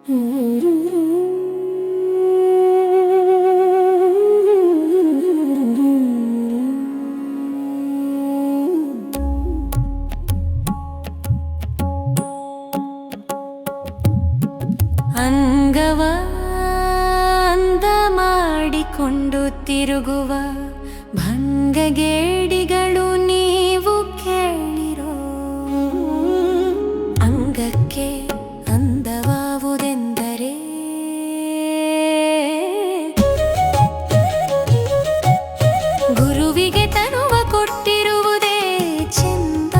ಅಂಗವ ಅಂದ ಮಾಡಿಕೊಂಡು ತಿರುಗುವ ಭಂಗಗೇಡಿಗಳು ನೀವು ಕೇಳಿರೋ. ಅಂಗಕ್ಕೆ ಅಂದವಾವುದೆಂದರೆ ಗುರುವಿಗೆ ತನುವ ಕೊಟ್ಟಿರುವುದೇ ಚೆಂದ.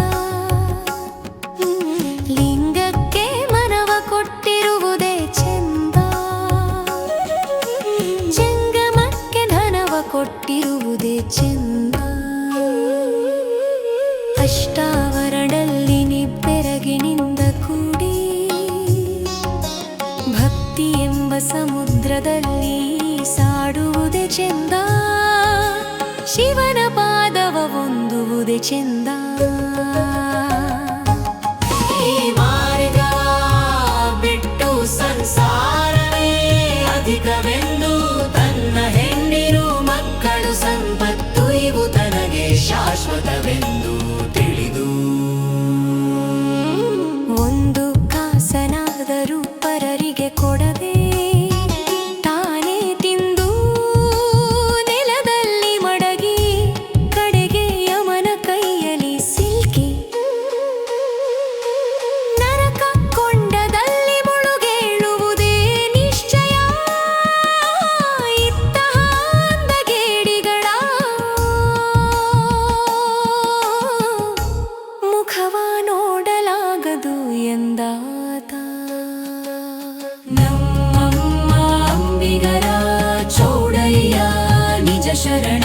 ಲಿಂಗಕ್ಕೆ ಮನವ ಕೊಟ್ಟಿರುವುದೇ ಚೆಂದ. ಜಂಗಮಕ್ಕೆ ಧನವ ಕೊಟ್ಟಿರುವುದೇ ಚೆಂದ. ಅಷ್ಟಾವರಣದಲ್ಲಿ ನಿಬ್ಬೆರಗಿನಿಂದ ಕೂಡಿ ಭಕ್ತಿ ಎಂಬ ಸಮುದ್ರದಲ್ಲಿ ಸಾಡುವುದೇ ಚೆಂದ. ಶಿವನ ಪಾದವ ಹೊಂದುವುದೇ ಚೆಂದ. ಈ ಮಾರ್ಗ ಬಿಟ್ಟು ಸಂಸಾರವೇ ಅಧಿಕವೆಂದು ತನ್ನ ಹೆಂಡಿರು ಮಕ್ಕಳು ಸಂಪತ್ತು ಇವು ತನಗೆ ಶಾಶ್ವತವೆಂದು ತಿಳಿದು ಒಂದು ಕಾಸನಾದರೂ ಪರರಿಗೆ ಕೊಡದೆ ತಾನೇ ತಿಂದು ನೆಲದಲ್ಲಿ ಮಡಗಿ ಕಡೆಗೆ ಯಮನ ಕೈಯಲ್ಲಿ ಸಿಲ್ಕಿ ನರಕ ಕೊಂಡದಲ್ಲಿ ಮುಳುಗೇಳುವುದೇ ನಿಶ್ಚಯ. ಇಂತಹ ಅಂದಗೇಡಿಗಳ ಮುಖವ ನೋಡಲಾಗದು ಎಂದಾತ. ನಮ್ಮಮ್ಮ ಅಂಬಿಗರ ಚೌಡಯ್ಯ ನಿಜ ಶರಣ.